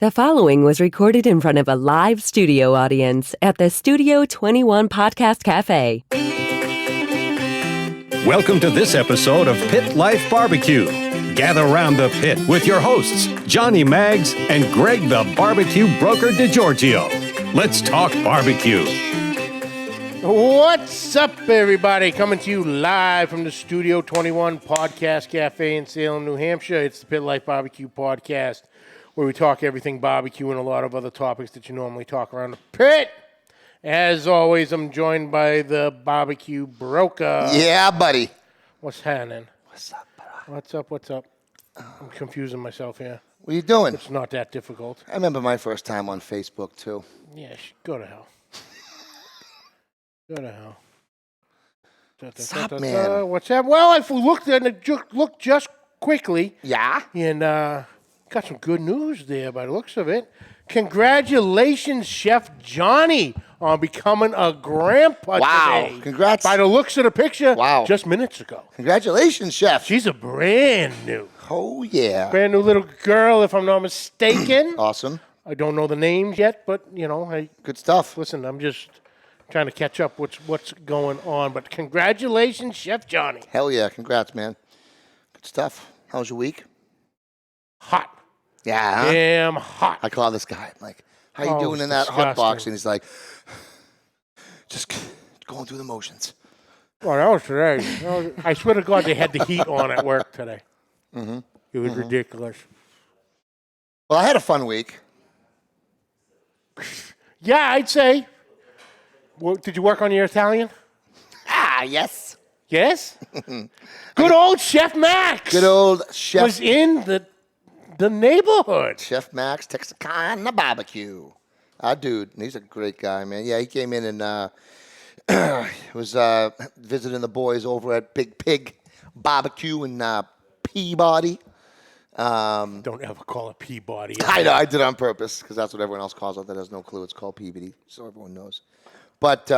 The following was recorded in front of a live studio audience at the Studio 21 Podcast Café. Welcome to this episode of Pit Life BBQ. Gather round the pit with your hosts, Johnny Maggs and Greg the Barbecue Broker DiGiorgio. Let's talk barbecue. What's up, everybody? Coming to you live from the Studio 21 Podcast Café in Salem, New Hampshire. It's the Pit Life BBQ Podcast, where we talk everything barbecue and a lot of other topics that you normally talk around the pit. As always, I'm joined by the Barbecue Broker. Yeah, buddy. What's happening? What's up, What's up? I'm confusing myself here. What are you doing? It's not that difficult. I remember my first time on Facebook, too. Yeah, go to hell. Go to hell. What's up, man? What's up? Well, I looked just quickly. Yeah? And got some good news there by the looks of it. Congratulations, Chef Johnny, on becoming a grandpa today. Congrats. By the looks of the picture, just minutes ago. Congratulations, Chef. She's a brand new. Oh, yeah. Brand new little girl, if I'm not mistaken. Awesome. I don't know the names yet, but, you know, good stuff. Listen, I'm just trying to catch up what's going on. But congratulations, Chef Johnny. Hell yeah. Congrats, man. Good stuff. How was your week? Hot. Yeah, huh? Damn hot. I call this guy. I'm like, how you doing in that hot box? And he's like, just going through the motions. Well, that was today. I swear to God, they had the heat on at work today. Mm-hmm. It was ridiculous. Well, I had a fun week. Yeah, I'd say. Well, did you work on your Italian? Yes. Yes? Good old Chef Max. Good old Chef. Was in the neighborhood. Chef Max Texarkana Barbecue. Our dude. He's a great guy, man. Yeah, he came in and was visiting the boys over at Big Pig Barbecue in Peabody. Don't ever call it Peabody. I know, I did it on purpose because that's what everyone else calls it that has no clue. It's called Peabody, so everyone knows. But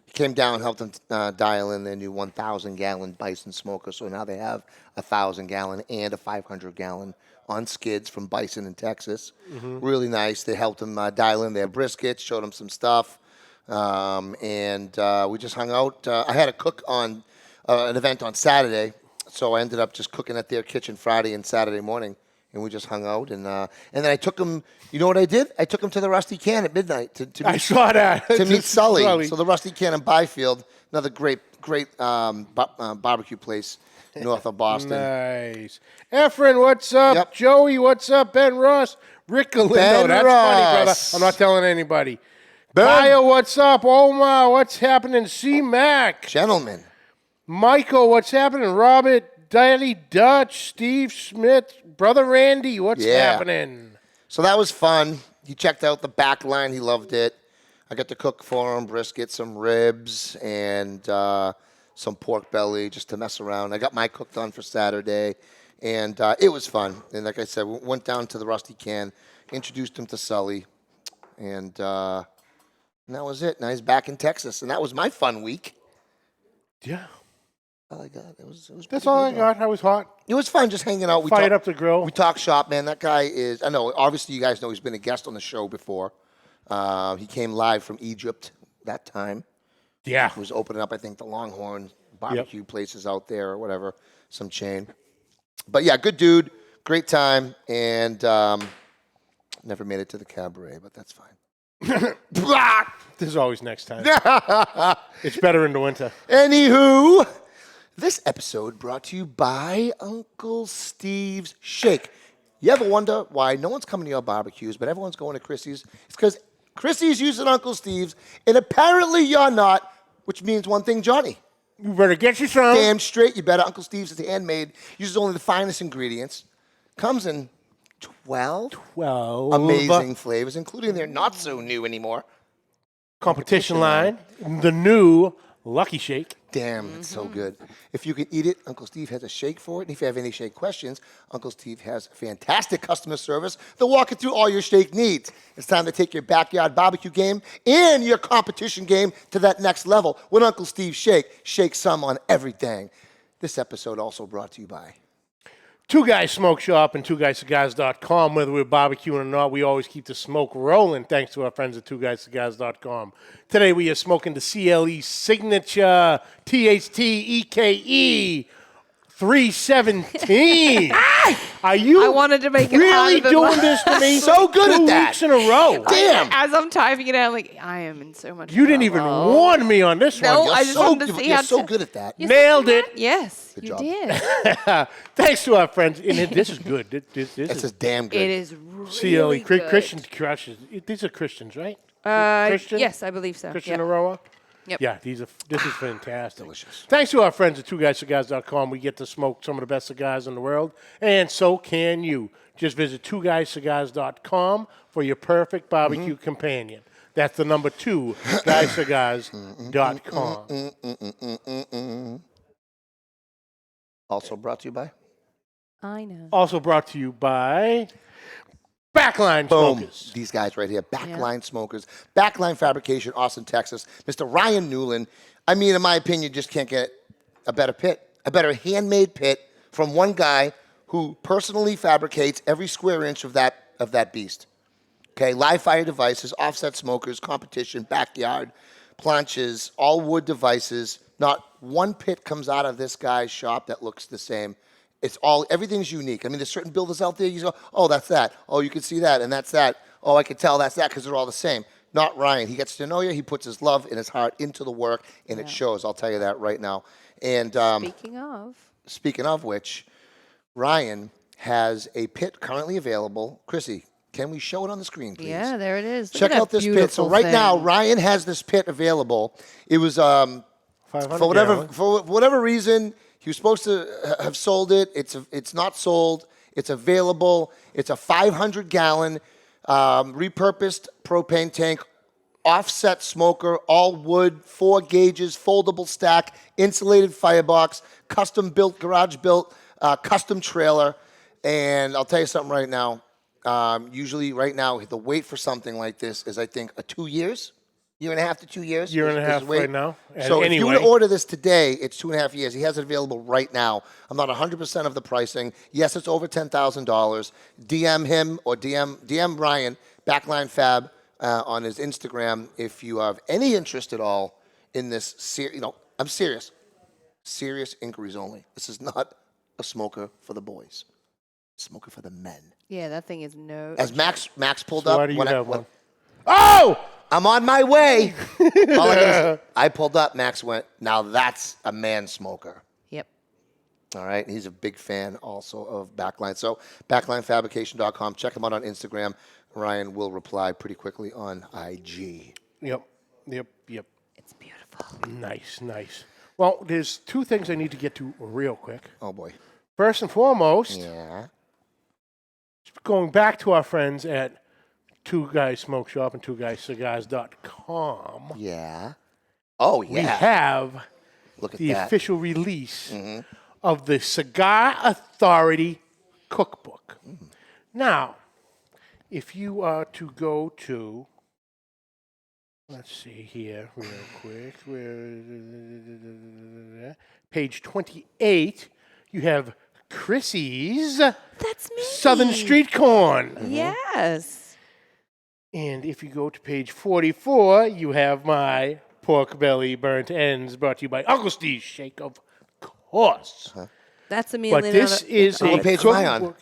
he came down, helped them dial in their new 1,000-gallon Bison smoker. So now they have a 1,000-gallon and a 500-gallon on skids from Bison in Texas. Mm-hmm. Really nice. They helped them dial in their briskets, showed them some stuff. And we just hung out. I had a cook on an event on Saturday. So I ended up just cooking at their kitchen Friday and Saturday morning, and we just hung out. And then I took them. You know what I did? I took them to the Rusty Can at midnight to meet, I saw that to meet Sully. So the Rusty Can in Byfield, another great barbecue place north of Boston. Nice. Efren, what's up? Yep. Joey, what's up? Ben Ross, Rick Galindo. Ben That's Ross. funny, brother. I'm not telling anybody. Ben. Kyle, what's up? Omar, what's happening? C-Mac. Gentlemen. Michael, what's happening? Robert, Daddy Dutch, Steve Smith, Brother Randy, what's happening? So that was fun. He checked out the back line. He loved it. I got to cook for him, brisket, some ribs, and some pork belly just to mess around. I got my cooked on for Saturday, and it was fun. And like I said, we went down to the Rusty Can, introduced him to Sully, and that was it. Now he's back in Texas, and that was my fun week. Yeah. All I got. It was That's all I got. I was hot. It was fun just hanging out. Fired up the grill. We talk shop, man. That guy is, I know, obviously you guys know he's been a guest on the show before. He came live from Egypt that time. Yeah. He was opening up, I think, the Longhorn barbecue places out there or whatever, some chain. But yeah, good dude, great time, and never made it to the cabaret, but that's fine. There's always next time. It's better in the winter. Anywho, this episode brought to you by Uncle Steve's Shake. You ever wonder why no one's coming to your barbecues, but everyone's going to Chrissy's? It's because Chrissy's using Uncle Steve's, and apparently you're not, which means one thing, Johnny. You better get you some. Damn straight, you better. Uncle Steve's is handmade, uses only the finest ingredients, comes in 12 amazing flavors, including their not so new anymore competition line, the new Lucky Shake. Damn, it's so good. If you can eat it, Uncle Steve has a shake for it. And if you have any shake questions, Uncle Steve has fantastic customer service. They'll walk you through all your shake needs. It's time to take your backyard barbecue game and your competition game to that next level. With Uncle Steve's Shake, shake some on everything. This episode also brought to you by Two Guys Smoke Shop and twoguyscigars.com. Whether we're barbecuing or not, we always keep the smoke rolling thanks to our friends at twoguyscigars.com. Today we are smoking the CLE Signature THT EKE 317. Are you I wanted to make it really harder than doing that. this to me? So good at 2 that. weeks in a row. Damn. As I'm typing it out, I'm like, I am in so much You didn't even trouble. warn me on this No, one. I just wanted to see you're how so to- good at that. Yes, Nailed you it. did. Yes, Good you job. did. Thanks to our friends. And this is good. This This is is damn good. It is CLE. really good. Christian crushes. These are Christians, right? Christian? Yes, I believe so. Christian Yep. Aroa? Yep. Yeah, this is fantastic. Delicious. Thanks to our friends at twoguyscigars.com. We get to smoke some of the best cigars in the world, and so can you. Just visit twoguyscigars.com for your perfect barbecue companion. That's the number 2, guyscigars.com. Also brought to you by? I know. Also brought to you by Backline Boom. Smokers. These guys right here, Backline Smokers, Backline Fabrication, Austin, Texas. Mr. Ryan Newland. I mean, in my opinion, you just can't get a better pit, a better handmade pit from one guy who personally fabricates every square inch of that beast. Okay, live fire devices, offset smokers, competition, backyard, planches, all wood devices. Not one pit comes out of this guy's shop that looks the same. Everything's unique. I mean, there's certain builders out there, you go, oh, that's that. Oh, you can see that, and that's that. Oh, I can tell that's that because they're all the same. Not Ryan. He gets to know you. He puts his love and his heart into the work, and it shows. I'll tell you that right now. And speaking of which, Ryan has a pit currently available. Chrissy, can we show it on the screen, please? Yeah, there it is. Look Check at that out this pit. So beautiful right thing. now, Ryan has this pit available. It was 500 for whatever reason, he was supposed to have sold it. It's not sold. It's available. It's a 500-gallon repurposed propane tank, offset smoker, all wood, 4 gauges, foldable stack, insulated firebox, custom-built, garage-built, custom trailer. And I'll tell you something right now. Usually right now, the wait for something like this is, I think, 2 years. Year and a half to 2 years. Year and a half wait. right now. And So if you anyway, were to order this today, it's 2.5 years. He has it available right now. I'm not 100% of the pricing. Yes, it's over $10,000. DM him or DM Ryan, Backline Fab, on his Instagram if you have any interest at all in this. I'm serious. Serious inquiries only. This is not a smoker for the boys. Smoker for the men. Yeah, that thing is no. As Max pulled so up. why do you have one? Oh! I'm on my way. I pulled up. Max went, now that's a man smoker. Yep. All right. He's a big fan also of Backline. So backlinefabrication.com. Check him out on Instagram. Ryan will reply pretty quickly on IG. Yep. It's beautiful. Nice. Well, there's 2 things I need to get to real quick. Oh, boy. First and foremost, Yeah. going back to our friends at Two Guys Smoke Shop and twoguyscigars.com, Yeah. Oh, yeah. we have Look at the that. official release of the Cigar Authority Cookbook. Now, if you are to go to, let's see here real quick, page 28, you have Chrissy's That's me. Southern Street Corn. Yes. And if you go to page 44, you have my pork belly burnt ends brought to you by Uncle Steve's Shake, of course. That's a meal. But this is a What page am I on? cookbook.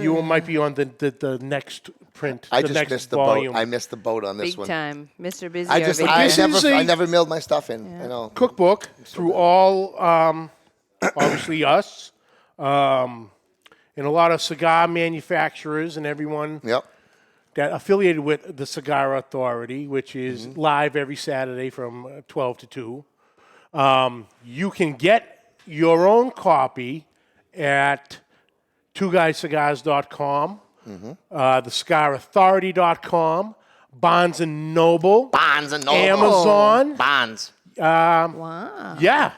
You might be on the next print. I the just next missed the volume. boat. I missed the boat on this big one. time, Mr. Busy. I over here. a- never mailed my stuff in. I know. Cookbook through all, obviously us, and a lot of cigar manufacturers and everyone Yep. that affiliated with the Cigar Authority, which is live every Saturday from 12 to 2. You can get your own copy at twoguyscigars.com, thecigarauthority.com, Barnes & Noble, Bonds and Noble. Amazon. Bonds. Wow. Yeah.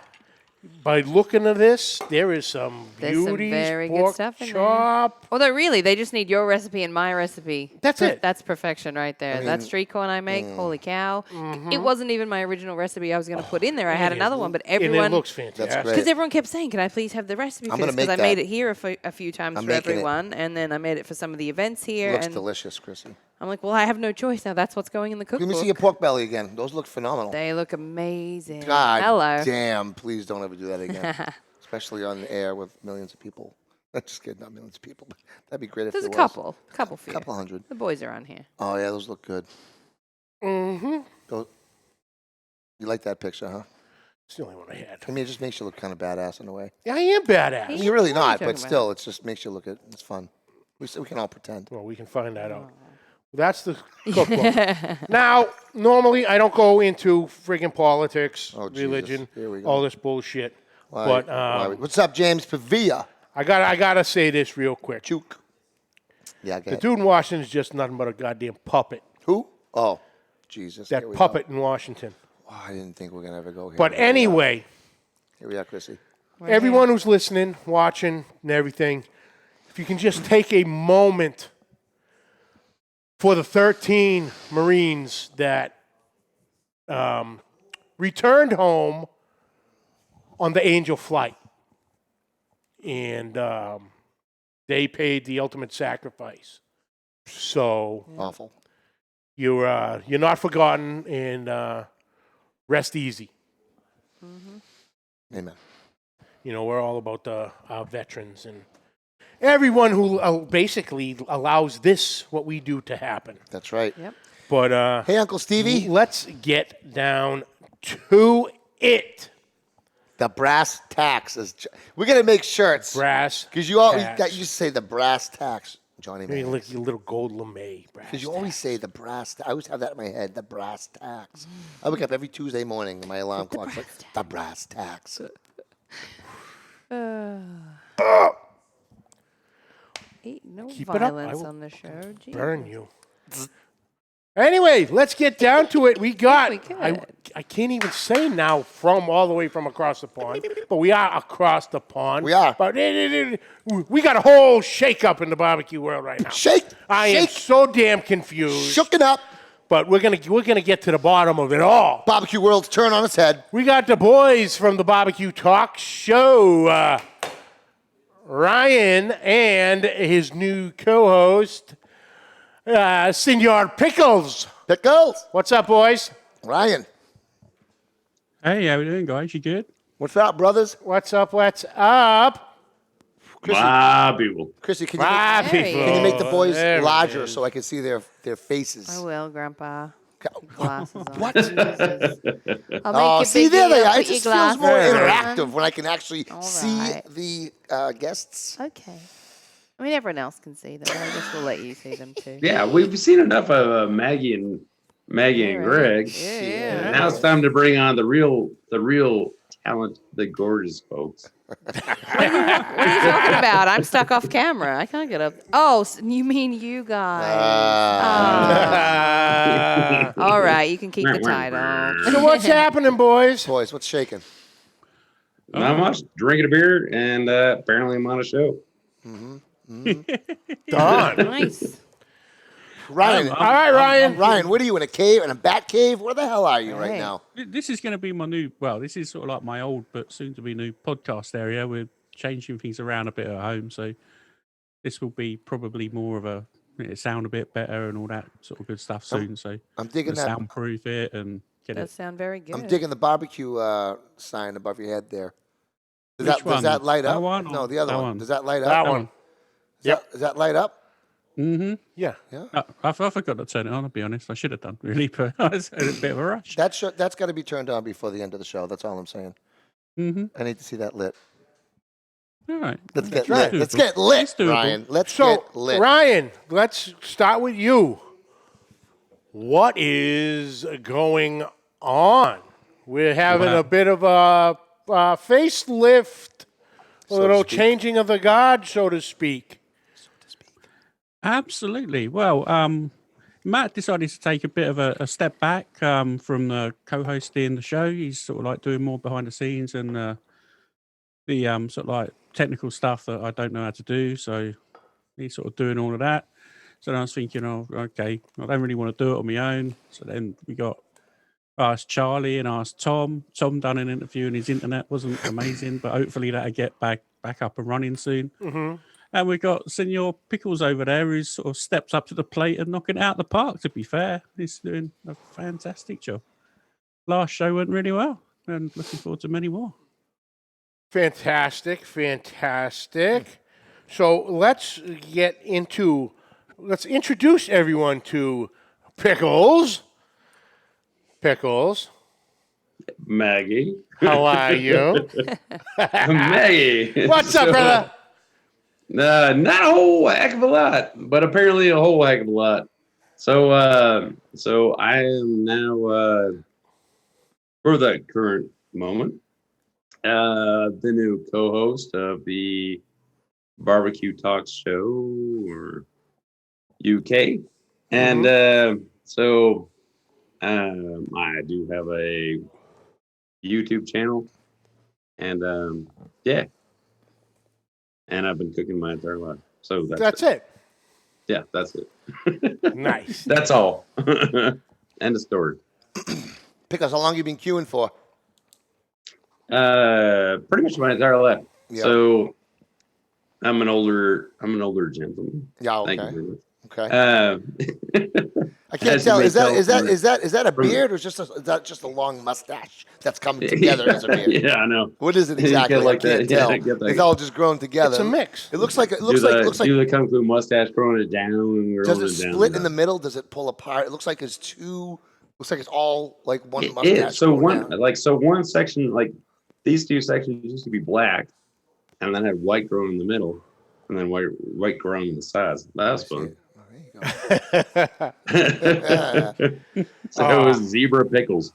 by looking at this, there is some There's some beauties, very good pork stuff in there. chop. Although really, they just need your recipe and my recipe. That's it. That's perfection right there. That street corn I make, holy cow. It wasn't even my original recipe I was going to put in there. I had another one, but And everyone... it looks fantastic. That's great. Because everyone kept saying, can I please have the recipe for gonna this? Because make I made that. it here a few times I'm for making it. everyone, and then I made it for some of the events here. Looks and delicious, Chrissy. I'm like, well, I have no choice now. That's what's going in the cookbook. Let me see your pork belly again. Those look phenomenal. They look amazing. God Hello. damn, please don't ever do that again. Especially on the air with millions of people. Just kidding, not millions of people. But that'd be great if There's there a was. couple for you. Couple hundred. The boys are on here. Oh, yeah, those look good. Mm-hmm. You like that picture, huh? It's the only one I had. I mean, it just makes you look kind of badass in a way. I am badass. I mean, you're really What are you not, talking but about? still, it just makes you look at it's fun. We can all pretend. Well, we can find that out. That's the cookbook. Now, normally I don't go into friggin' politics, Oh, Jesus. religion, Here we go. all this bullshit. But What's up, James Pavia? I gotta say this real quick. Juke. Yeah, I The got it. dude in Washington is just nothing but a goddamn puppet. Who? Oh, Jesus. That Here we puppet in Washington. Go. Oh, I didn't think we were going to ever go here. But Here we are. anyway, Here we are, Chrissy. everyone who's listening, watching, and everything, if you can just take a moment for the 13 Marines that returned home on the Angel flight. And they paid the ultimate sacrifice. So Awful. you're not forgotten, and rest easy. Amen. You know, we're all about our veterans and everyone who basically allows this, what we do, to happen. That's right. Yep. But Hey, Uncle Stevie. let's get down to it. The brass tacks. We're going to make shirts. Brass. Because you always tacks. used to say the brass tacks, Johnny Maybe man. like your little gold lame. Because you always say the brass. I always have that in my head. The brass tacks. I wake up every Tuesday morning and my alarm clock's like the brass tacks. No Keep it up. I violence will on the show. Gee. burn you. Anyway, let's get down to it. We got. we could. I can't even say now from all the way from across the pond, but we are across the pond. We are. But we got a whole shake-up in the barbecue world right now. Shake. I am shake. so damn confused. Shooken up. But we're gonna get to the bottom of it all. Barbecue world's turn on its head. We got the boys from the BBQ Talks Show, Ryan and his new co-host, Senor Pickles. Pickles. What's up, boys? Ryan. Hey, how we doing, guys? You good? What's up, brothers? What's up? What's up? Chrissy, can Ah, There he people. you make the boys There it larger is. so I can see their faces? I will, Grandpa. What? Glasses on. What? Jesus. I'll make Oh, you see, big there they deal, are. put It your just feels more glasses on. interactive when I can actually All see right. the guests. Okay. I mean, everyone else can see them. I guess we'll let you see them too. Yeah, we've seen enough of Maggie and Greg. Yeah. Now it's time to bring on the real talent, the gorgeous folks. What are you talking about? I'm stuck off camera. I can't get up. Oh, you mean you guys? All right, you can keep the title. So what's happening, boys? Boys, what's shaking? Not much. Drinking a beer, and apparently I'm on a show. Done. Nice. Ryan. All right, Ryan. Ryan, what are you, in a cave, in a bat cave? Where the hell are you right Hey. now? This is going to be my new, this is sort of like my old but soon to be new podcast area. We're changing things around a bit at home. So this will be probably more of sound a bit better and all that sort of good stuff soon. So I'm digging that. soundproof it and get Does it. sound very good. I'm digging the barbecue sign above your head there. Does Which that one? light That up? one No, or the other that one. one? Does that light up? That one. Does that light up? Mm-hmm. Yeah. I forgot to turn it on, to be honest. I should have done, really, but I was in a bit of a rush. That's got to be turned on before the end of the show. That's all I'm saying. Mm-hmm. I need to see that lit. All right. Let's get right. lit. Let's get lit, It's doable. Ryan. Let's So, get lit. Ryan, let's start with you. What is going on? We're having a bit of a facelift, a little speak. changing of the guard, so to speak. Absolutely. Well, Matt decided to take a bit of a step back from the co-hosting the show. He's sort of like doing more behind the scenes and the sort of like technical stuff that I don't know how to do. So he's sort of doing all of that. So then I was thinking, oh, okay, I don't really want to do it on my own. So then I asked Charlie and asked Tom. Tom done an interview and his internet wasn't amazing, but hopefully that'll get back up and running soon. Mm-hmm. And we got Senor Pickles over there who sort of steps up to the plate and knocking it out the park, to be fair. He's doing a fantastic job. Last show went really well and looking forward to many more. Fantastic. So let's introduce everyone to Pickles. Maggie. How are you? Maggie. What's up, brother? Not a whole heck of a lot, but apparently a whole heck of a lot. So I am now, for the current moment, the new co-host of the BBQ Talks Show, or UK, and I do have a YouTube channel, and and I've been cooking my entire life. So that's it. Yeah, that's it. Nice. That's all. End of story. Pickles, how long you been queuing for? Pretty much my entire life. Yeah. So I'm an older gentleman. Yeah. Okay. Thank you very much. Okay. I can't as tell. you Is may that a beard or is that just a long mustache that's coming together as a beard? Yeah, I know. What is it exactly? Like I can't that. tell. Yeah, I get that. It's all just grown together. It's a mix. It looks like Do the kung fu mustache, growing it down, and does rolling it it down. split in the middle? Does it pull apart? It looks like it's two. Looks like it's all like one It mustache. is. So going down. one section, like these two sections used to be black, and then had white growing in the middle, and then white growing in the sides. That was fun. So it was zebra pickles.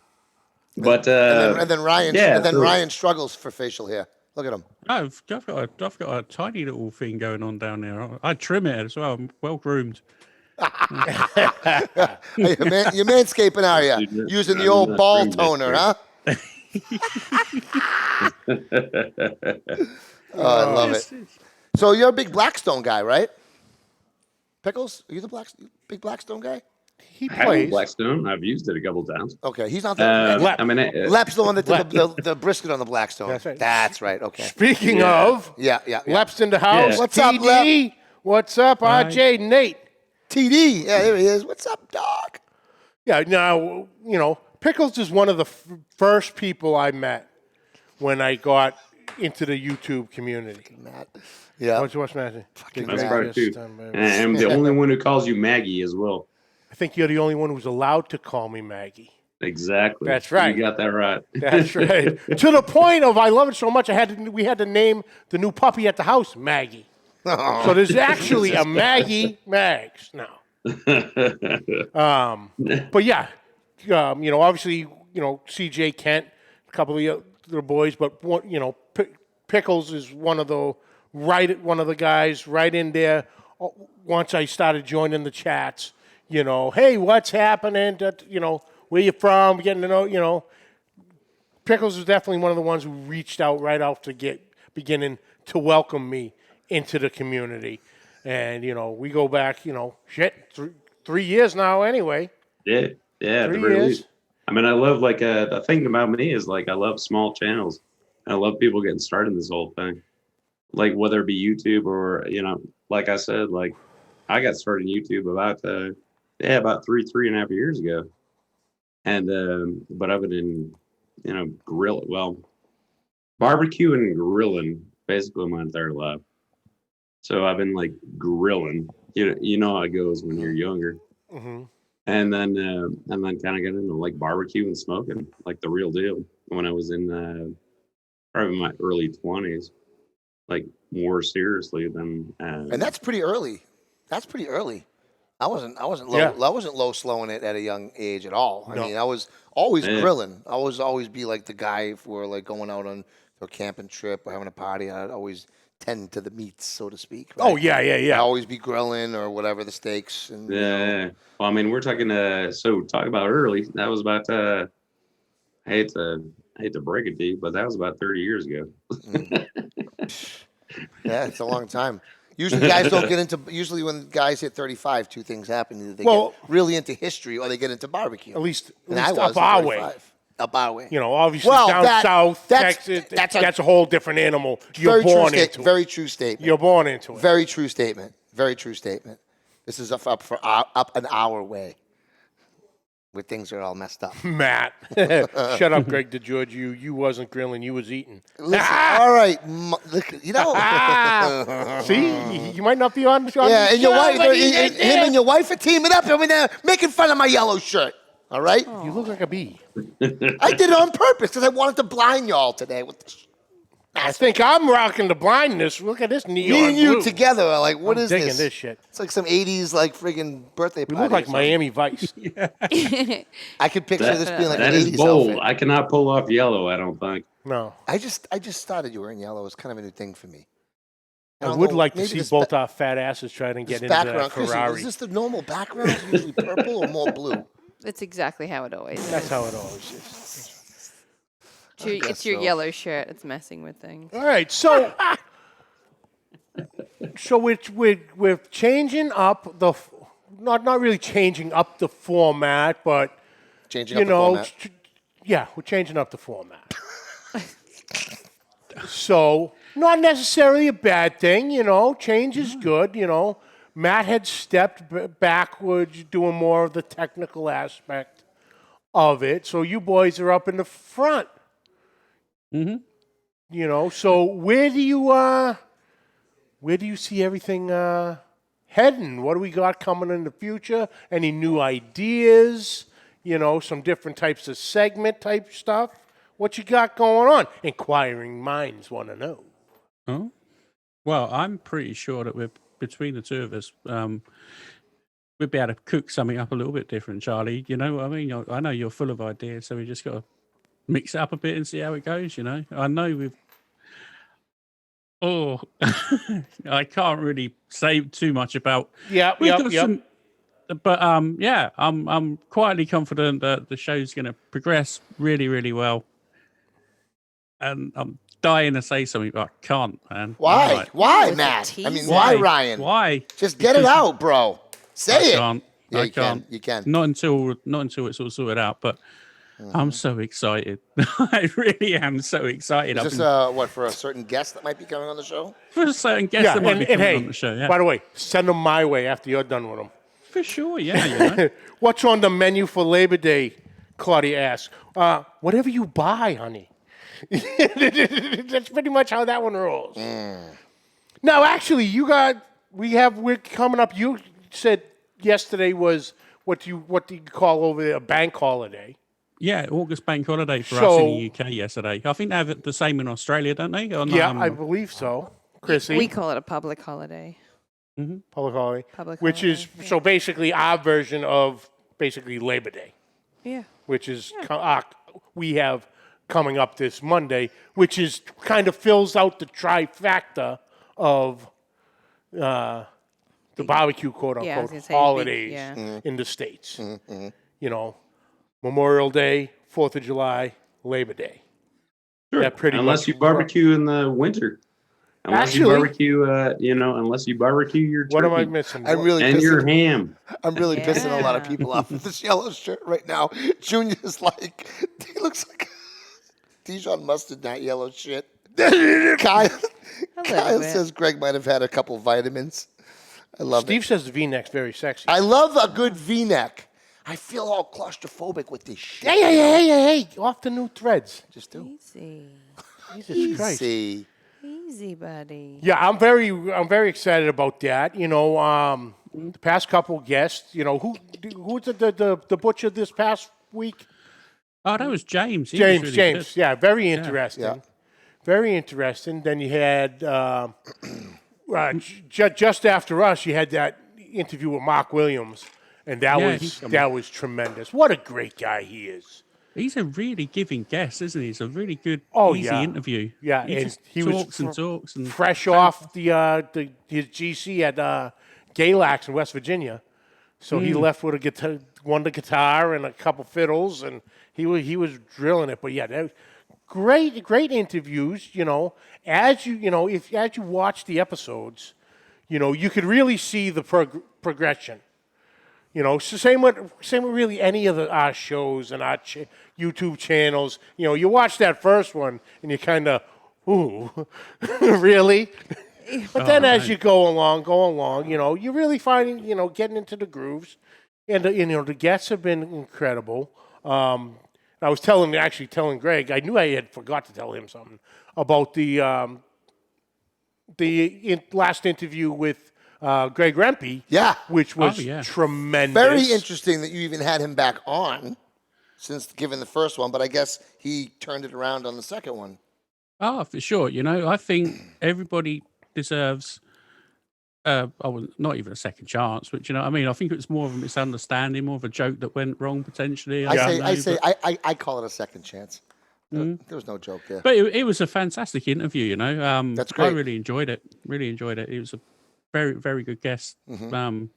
But and then Ryan, yeah, Ryan struggles for facial hair. Look at him. I've got a tiny little thing going on down there. I trim it as well. I'm well groomed. You're manscaping, are you? Dude, Using the I'm old not ball trimmed toner, yet, huh? Oh, I love it. So you're a big Blackstone guy, right? Pickles, are you the big Blackstone guy? He I have plays. Blackstone. I've used it a couple times. Okay, he's not the. Lep's the one that did the brisket on the Blackstone. That's right. That's right. Okay. Speaking of, Yeah. Lep's in the house. Yeah. What's up, TD? What's up, RJ? Nate? TD. Yeah, there he is. What's up, dog? Yeah, now, Pickles is one of the first people I met when I got into the YouTube community. Matt. Yeah. What's Matt? That's part too. And I'm the only one who calls you Maggie as well. I think you're the only one who's allowed to call me Maggie. Exactly. That's right. You got that right. That's right. To the point of I love it so much, we had to name the new puppy at the house Maggie. So there's actually a Maggie Mags now. But yeah, obviously, CJ Kent, a couple of the boys, but Pickles is one of the guys right in there. Once I started joining the chats, hey, what's happening? Where you from? Getting to know, Pickles was definitely one of the ones who reached out right off the beginning to welcome me into the community. And, we go back, 3 years now anyway. Yeah. 3 years. I mean, I love, the thing about me is, I love small channels. I love people getting started in this whole thing. Whether it be YouTube or, like I said, I got started in YouTube about 3.5 years ago. And, but I've been in, barbecue and grilling basically my entire life. So I've been grilling, you know how it goes when you're younger. Mm-hmm. And then kind of got into barbecue and smoking, the real deal when I was in, probably my early 20s, more seriously than. And that's pretty early. That's pretty early. I wasn't low. Yeah. I wasn't low slowing it at a young age at all. No. I mean, I was always grilling. I was always be the guy if we're going out on a camping trip or having a party. I'd always tend to the meats, so to speak. Right? Oh, yeah. I'd always be grilling or whatever, the steaks. And, Yeah. Well, I mean, we're talking. So talk about early. That was about. I hate to I hate to break it to you, but that was about 30 years ago. Yeah, it's a long time. Usually guys don't get into, usually when guys hit 35, two things happen. Either they get really into history or they get into barbecue. At least up our way. Up our way. You know, obviously down south, Texas, that's a whole different animal. You're born into it. Very true statement. You're born into it. Very true statement. Very true statement. This is up an hour way, where things are all messed up. Matt, shut up, Greg DeGiorgio. You wasn't grilling, you was eating. Listen, all right, look, you know. See, you might not be on. Yeah, and your wife, him and your wife are teaming up over there, making fun of my yellow shirt. All right. You look like a bee. I did it on purpose because I wanted to blind y'all today with this. I think I'm rocking the blindness. Look at this neon Me and you blue. together are like, what is digging this shit. It's like some 80s like friggin' birthday We party. look like Miami Vice. I could picture this being like that an is 80s bold. outfit. I cannot pull off yellow, I don't think. No. I just started you wearing yellow. It's kind of a new thing for me. I would like to see both our fat asses trying to get into that Ferrari. Chris, is this the normal background? Is it usually purple or more blue? It's exactly how it always is. That's how it always is. It's your yellow shirt. It's messing with things. All right, so we're changing up the not really changing up the format, but changing up the format. Yeah, we're changing up the format. So not necessarily a bad thing, you know. Change is good, you know. Matt had stepped backwards, doing more of the technical aspect of it. So you boys are up in the front. Mm-hmm. You know, so where do you see everything heading? What do we got coming in the future? Any new ideas? You know, some different types of segment type stuff. What you got going on? Inquiring minds want to know. Oh, well, I'm pretty sure that we're between the two of us. We'd be able to cook something up a little bit different, Charlie. You know what I mean? I know you're full of ideas, so we just got to mix it up a bit and see how it goes, you know. I know we've... Oh, I can't really say too much about... Yep. But, yeah, I'm quietly confident that the show's going to progress really, really well. And I'm dying to say something, but I can't, man. Why? Right. Why, Matt? I mean, why, Ryan? Why? Just get it out, bro. Say it. Can't. Yeah, I can't. You can. Not until it's all sorted out, but... I'm so excited. I really am so excited. Is this for a certain guest that might be coming on the show? For a certain guest that might be coming on the show, yeah. By the way, send them my way after you're done with them. For sure, yeah, you know. What's on the menu for Labor Day, Claudia asks. Whatever you buy, honey. That's pretty much how that one rolls. Now, actually, we're coming up. You said yesterday was what do you call over there, a bank holiday. Yeah, August bank holiday for us in the UK yesterday. I think they have it the same in Australia, don't they? I believe so. Chrissy? We call it a public holiday. Mm-hmm. Public holiday. Which is, so basically our version of basically Labor Day. Yeah. Which is, we have coming up this Monday, which is kind of fills out the trifecta of the barbecue, quote-unquote, holidays in the States. Mm-hmm. You know, Memorial Day, 4th of July, Labor Day. Sure. Unless you barbecue in the winter. Unless you barbecue your turkey. What am I missing? Your ham. I'm really pissing a lot of people off with this yellow shirt right now. Junior's like, he looks like Dijon mustard, not yellow shit. Kyle says Greg might have had a couple vitamins. I love it. Steve says the V-neck's very sexy. I love a good V-neck. I feel all claustrophobic with this shit. Hey, off the new threads. Just do. Easy. Jesus Christ. Easy, buddy. Yeah, I'm very excited about that. You know, the past couple guests, you know, who's the butcher this past week? Oh, that was James. James. Yeah, very interesting. Yeah. Very interesting. Then you had just after us, you had that interview with Mark Williams. And that was tremendous. What a great guy he is. He's a really giving guest, isn't he? It's a really good, easy interview. Yeah, he talks and fresh off his GC at Galax in West Virginia. So he left with the guitar and a couple fiddles, and he was drilling it. But yeah, great interviews. As you watch the episodes, you could really see the progression. So same with really any of our shows and our YouTube channels. You watch that first one and you kind of, ooh, really? But then as you go along, you're really finding, getting into the grooves. And, the guests have been incredible. I was telling Greg, I knew I had forgot to tell him something about the last interview with Greg Rempe. Yeah. Which was tremendous. Very interesting that you even had him back on since given the first one, but I guess he turned it around on the second one. Oh, for sure. I think everybody deserves not even a second chance, but I think it was more of a misunderstanding, more of a joke that went wrong potentially. I call it a second chance. There was no joke there. But it was a fantastic interview, That's great. I really enjoyed it. It was a very, very good guest. Can't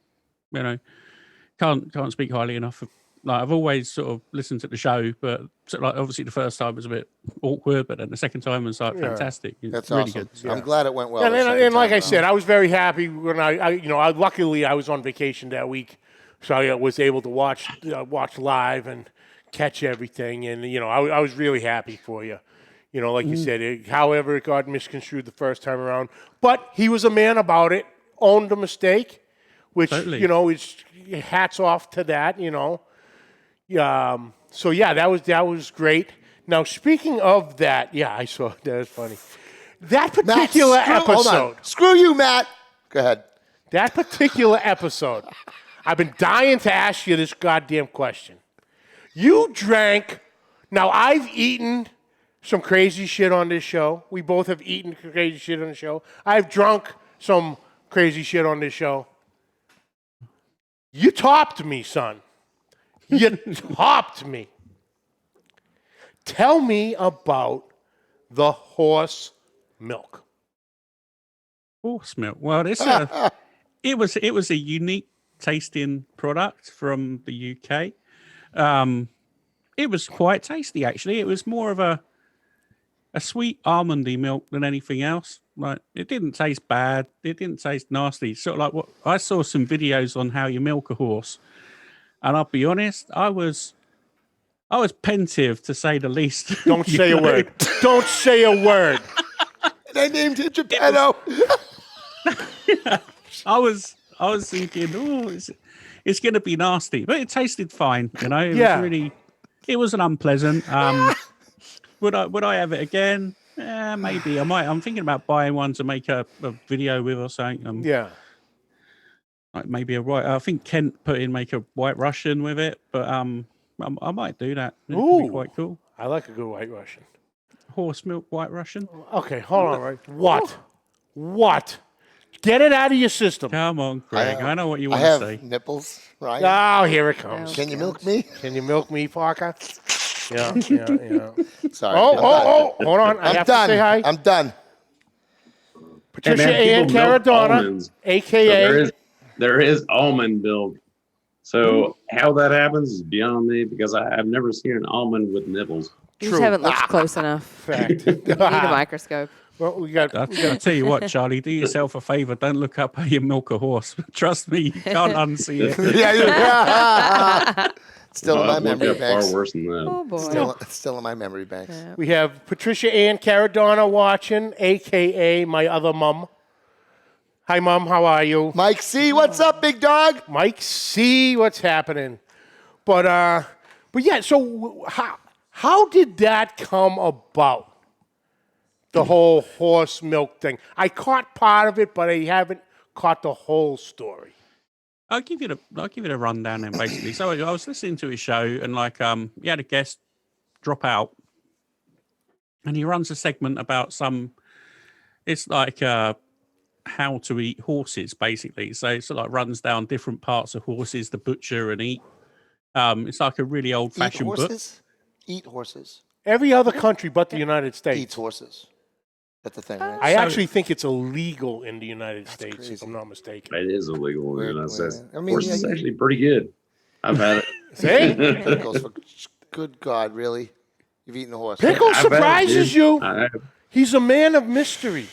speak highly enough of. I've always sort of listened to the show, but obviously the first time was a bit awkward, but then the second time was fantastic. That's really awesome. good. Yeah. I'm glad it went well. And like I said, I was very happy when luckily I was on vacation that week, so I was able to watch live and catch everything, and I was really happy for you. Like you said, however it got misconstrued the first time around, but he was a man about it, owned the mistake, which totally. Is hats off to that. So that was great. Now speaking of that, I saw that was funny. That particular episode. Hold on. Screw you, Matt. Go ahead. That particular episode. I've been dying to ask you this goddamn question. You drank. Now I've eaten some crazy shit on this show. We both have eaten crazy shit on the show. I've drunk some crazy shit on this show. You topped me, son. You topped me. Tell me about the horse milk. Horse milk. Well, it was a unique tasting product from the UK. It was quite tasty, actually. It was more of a sweet almondy milk than anything else. Like, it didn't taste bad. It didn't taste nasty. Sort of like what I saw some videos on how you milk a horse. And I'll be honest, I was pensive, to say the least. Don't say a word. Don't say a word. They named it Geppetto. I was thinking, it's going to be nasty, but it tasted fine. It wasn't unpleasant. Would I have it again? Maybe I might. I'm thinking about buying one to make a video with or something. Like maybe I think Kent make a White Russian with it, but I might do that. It could be quite cool. I like a good White Russian. Horse milk White Russian. Okay, hold on, right? What? Get it out of your system. Come on, Greg. I know what you want to say. I have nipples, right? Oh, here it comes. Can you milk me? Can you milk me, Parker? Yeah. Sorry. Hold on. I have to say hi. I'm done. Patricia Ann Caradonna, a.k.a. So there is almond milk. So how that happens is beyond me, because I've never seen an almond with nipples. You just haven't looked close enough. Fact. You need a microscope. Well, I'll tell you what, Charlie, do yourself a favor. Don't look up how you milk a horse. Trust me, you can't unsee it. Still in my memory banks. Far worse than that. Oh, boy. Still in my memory banks. Yeah. We have Patricia Ann Caradonna watching, a.k.a. my other mom. Hi, Mom. How are you? Mike C., what's up, big dog? Mike C., what's happening? But yeah, so how did that come about? The whole horse milk thing. I caught part of it, but I haven't caught the whole story. I'll give it a rundown then, basically. So I was listening to his show, and he had a guest drop out, and he runs a segment about it's like how to eat horses, basically. So it sort of runs down different parts of horses to butcher and eat. It's like a really old-fashioned book. Eat horses. Every other country but the United States eats horses. That's the thing, right? I actually think it's illegal in the United States, crazy. if I'm not mistaken. It is illegal in the United States. I mean, horse is actually pretty good. I've had it. See? Good God, really? You've eaten a horse. Pickle surprises you. He's a man of mystery.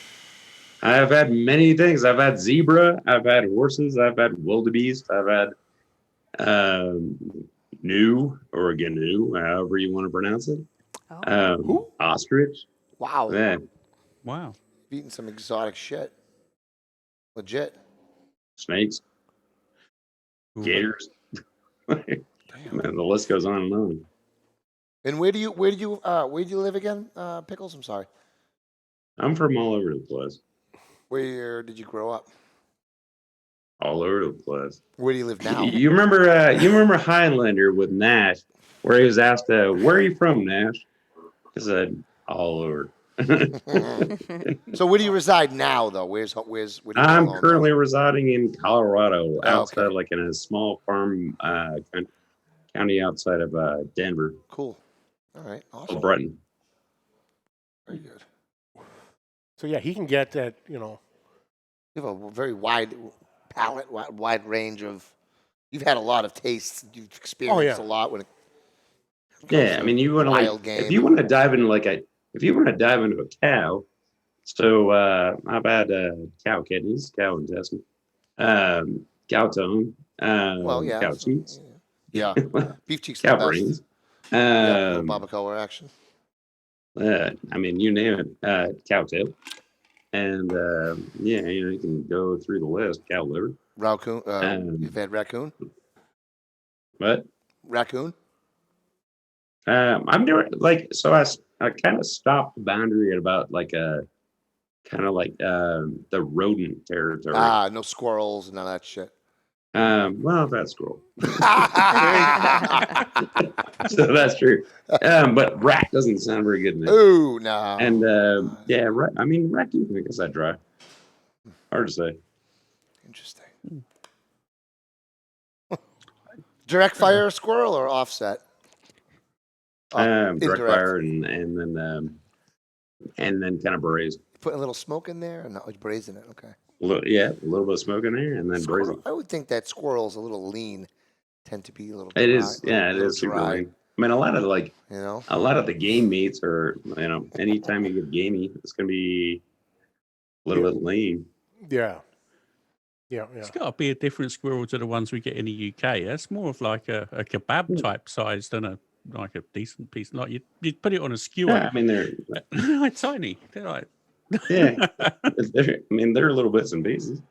I have had many things. I've had zebra. I've had horses. I've had wildebeest. I've had gnu or gnu, however you want to pronounce it. Ostrich. Wow. Yeah. Wow. You've eaten some exotic shit. Legit. Snakes. Gators. Man, the list goes on and on. And where do you live again, Pickles? I'm sorry. I'm from all over the place. Where did you grow up? All over the place. Where do you live now? You remember Highlander with Nash, where he was asked, "Where are you from, Nash?" He said, "All over." So where do you reside now, though? Where do you I'm belong currently residing in Colorado, outside, okay. like in a small farm county outside of Denver. Cool. All right. Awesome. Or Breton. Very good. So yeah, he can get that. You know, You have a very wide palette, wide range of. You've had a lot of tastes. You've experienced a lot when it. Yeah, I mean, you want to if you want to dive into a cow. So I've had cow kidneys, cow intestine, cow tongue, cow cheeks. Yeah, beef cheeks. Cow brains. Barbacoa action. I mean, you name it. Cow tail. And you can go through the list. Cow liver. Raccoon. You've had raccoon. What? Raccoon. I'm doing I kind of stopped the boundary at about the rodent territory. No squirrels, none of that shit. Well, that's squirrel. So that's true. But rat doesn't sound very good. Ooh, no. And I mean, raccoon, I guess I'd try. Hard to say. Interesting. Direct fire squirrel or offset? Direct fire and then kind of braised. Put a little smoke in there, and not like braising it. Okay. A little bit of smoke in there, and then braising. I would think that squirrel's a little lean. Tend to be a little. It is, yeah, it is super lean. I mean, a lot of the game meats are, anytime you get gamey, it's gonna be a little bit lean. Yeah. It's got to be a different squirrel to the ones we get in the UK. That's more of like a kebab type size than a decent piece. Like you'd put it on a skewer. Yeah, I mean, they're tiny. They're like they're little bits and pieces.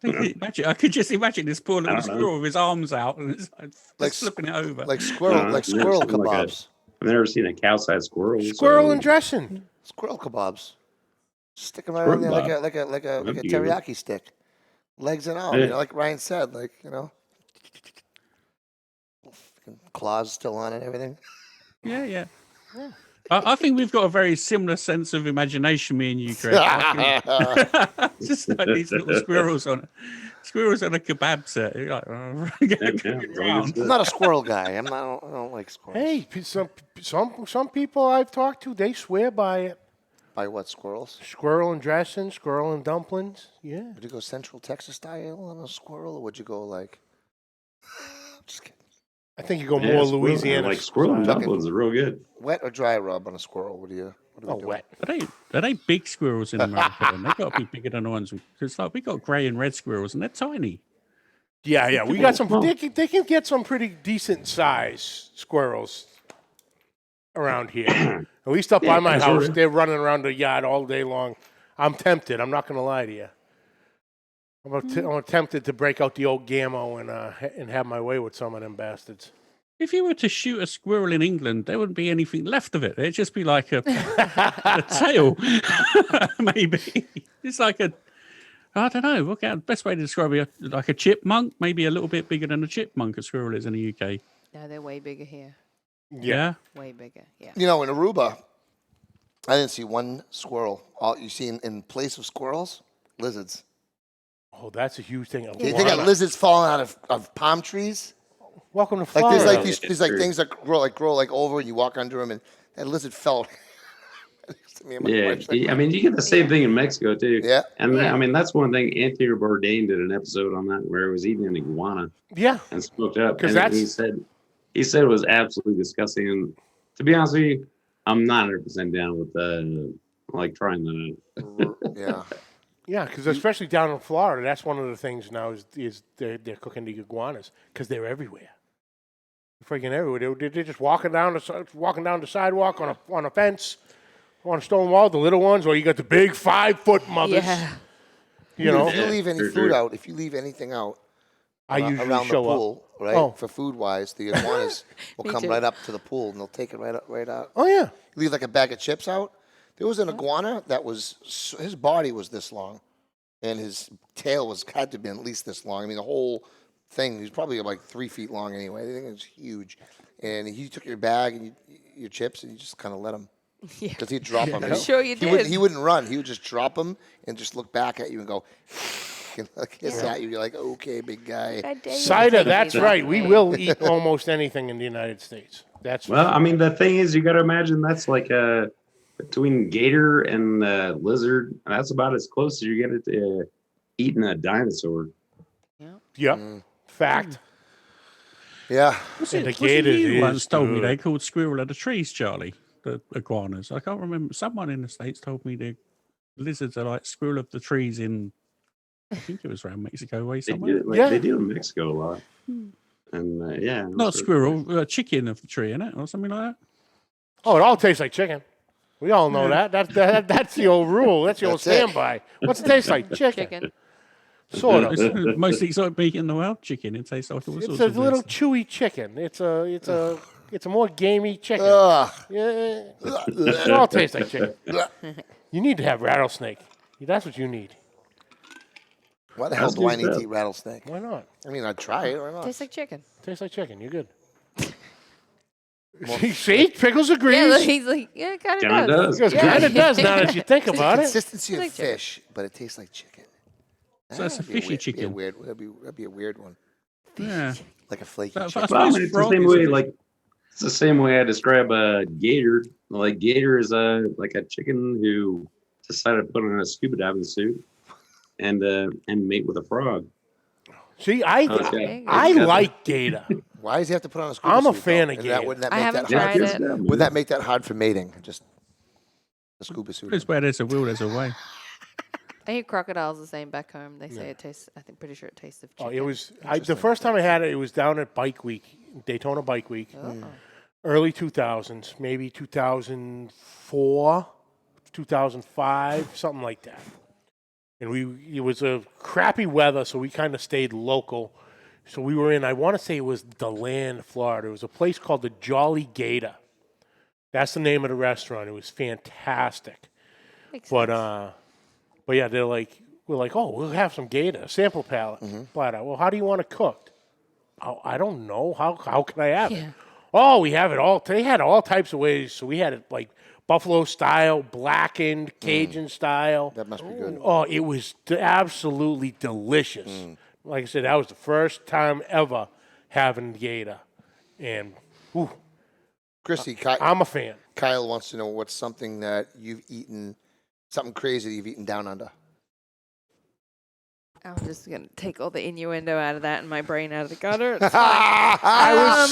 I could just imagine this poor little squirrel with his arms out and it's like flipping it over. Like squirrel kebabs. I've never seen a cow-sized squirrel. Squirrel and dressing. Squirrel kebabs. Stick them right in there like a teriyaki stick, legs and all. Like Ryan said, claws still on and everything. Yeah. I think we've got a very similar sense of imagination, me and you, Greg. Just like these little squirrels on a kebab set. You're like, I'm not a squirrel guy. I don't like squirrels. Hey, some people I've talked to, they swear by it. By what, squirrels? Squirrel and dressing, squirrel and dumplings. Yeah. Would you go Central Texas style on a squirrel, or would you go like? Just kidding. I think you go more Louisiana. Like squirrel and dumplings are real good. Wet or dry rub on a squirrel? What do we do? Wet. Are they big squirrels in America? And they've got to be bigger than the ones because we got grey and red squirrels, and they're tiny. Yeah. We got some. They can get some pretty decent size squirrels around here. At least up by my house, they're running around the yard all day long. I'm tempted. I'm not going to lie to you. I'm tempted to break out the old Gammo and have my way with some of them bastards. If you were to shoot a squirrel in England, there wouldn't be anything left of it. It'd just be like a tail, maybe. It's like I don't know. What the best way to describe it? Like a chipmunk, maybe a little bit bigger than a chipmunk a squirrel is in the UK. No, they're way bigger here. Yeah. Way bigger, yeah. In Aruba, I didn't see one squirrel. All you see in place of squirrels, lizards. Oh, that's a huge thing. They got lizards falling out of palm trees. Welcome to Florida. Like there's these things that grow over, and you walk under them, and that lizard fell. I mean, you get the same thing in Mexico too. Yeah, and I mean that's one thing. Anthony Bourdain did an episode on that where it was eating an iguana. Yeah, and smoked up. And he said it was absolutely disgusting to be honest with you, I'm not 100% down with like trying that. Yeah. Yeah, because especially down in Florida, that's one of the things now is they're cooking the iguanas because they're everywhere. They're freaking everywhere. They're just walking down the sidewalk on a fence, on a stone wall. The little ones, or you got the big 5-foot mothers. Yeah. You know, If you leave any food out, if you leave anything out I usually around the show pool, up. right? Oh. For food wise, the iguanas will Me come too. right up to the pool and they'll take it right out. Oh yeah. You leave like a bag of chips out. There was an iguana that was his body was this long, and his tail had to be at least this long. I mean, the whole thing. He's probably like 3 feet long anyway. I think it was huge. And he took your bag and your chips, and you just kind of let him. Yeah. Because he'd drop them. I'm sure you did. He wouldn't run. He would just drop them and just look back at you and go, and hiss at you. You're like, okay, big guy. I dare you to Cider, take that's me right. that We way. will eat almost anything in the United States. That's Well, I mean, the thing is, you got to imagine that's like between gator and lizard. That's about as close as you get to eating a dinosaur. yep. Fact. Yeah. Was And it, the was it gators you is once told me good. they called squirrel of the trees, Charlie? The iguanas. I can't remember. Someone in the States told me the lizards are like squirrel of the trees in, I think it was around Mexico way They somewhere. do, Yeah. they do in Mexico a lot. And yeah. Not squirrel, chicken of the tree, innit? Or something like that. Oh, it all tastes like chicken. We all know that. That's the old rule. That's the old That's it. standby. What's it taste like? Chicken. Chicken. Sort of. It's the most exotic meat in the world, chicken. It tastes like all It's sorts a of little things. chewy chicken. It's a more gamey chicken. Ugh. Yeah, it all tastes like chicken. You need to have rattlesnake. That's what you need. Why the hell That's do I good need to stuff. eat rattlesnake? Why not? I mean, I'd try it. Why not? Tastes like chicken. Tastes like chicken. You're good. See, Pickles agrees. Yeah, he's like, yeah, it kind Kinda of does. does. It kind of does now that you think about it. Consistency of Like chicken. fish, but it tastes like chicken. So it's a That'd be fishy weird- chicken. That'd be a weird one. Yeah. Like a flaky But I chicken. Well, I suppose mean, it's the frog same is a way. fish. Like it's the same way I describe a gator. Like gator is like a chicken who decided to put on a scuba diving suit and mate with a frog. See, Okay. I like gator. Why does he have to put on a scuba I'm a suit, fan though? of And that- gator. wouldn't that I make haven't that hard? tried Yes, it. yeah, Would that make that hard for mating? Just a scuba suit. It's where there's a will, there's a way. I hear crocodiles the same back home. They say it tastes. I think pretty sure it tastes of Oh, chicken. it was the first time I had it. It was down at Bike Week, Daytona Bike Week, early 2000s, maybe 2004, 2005, something like that. And it was a crappy weather, so we kind of stayed local. So we were in, I want to say it was DeLand, Florida. It was a place called the Jolly Gator. That's the name of the restaurant. It was fantastic. Makes But sense. but yeah, we're like, oh, we'll have some gator, sample palette. Platter. Well, how do you want it cooked? Oh, I don't know. How can I have it? Yeah. Oh, we have it all. They had all types of ways. So we had it like buffalo style, blackened, Cajun style. That must be good. Oh, it was absolutely delicious. Like I said, that was the first time ever having gator, and ooh, Chrissy, I'm a fan. Kyle wants to know what's something that you've eaten, something crazy that you've eaten down under. I'm just gonna take all the innuendo out of that and my brain out of the gutter. It's fine. I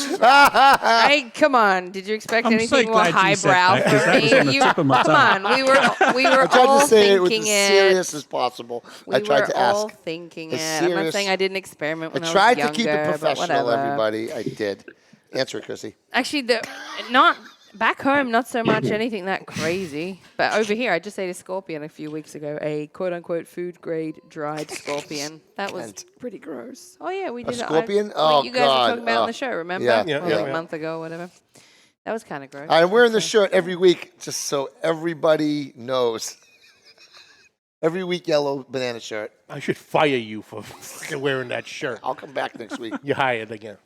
Hey, come on! Did you expect I'm anything so more glad you said highbrow that, 'cause that was on from the me? tip of my Come tongue. on, we were tried all to say it with as thinking serious as possible. We I tried were to all ask. thinking as it. I'm not serious- saying I didn't experiment I when I tried was to keep it younger, but professional, whatever. everybody. I did. Answer it, Chrissy. Actually, not back home, not so much anything that crazy. But over here, I just ate a scorpion a few weeks ago, a quote-unquote food-grade dried scorpion. That was And- pretty gross. Oh, yeah, we did. scorpion? Oh, Oh, you guys were God. talking about on the show, remember? Yeah. Yeah, Well, yeah, like yeah. a month ago, whatever. That was kind of gross. I'm wearing this shirt every week just so everybody knows. Every week, yellow banana shirt. I should fire you for wearing that shirt. I'll come back next week. You're hired again.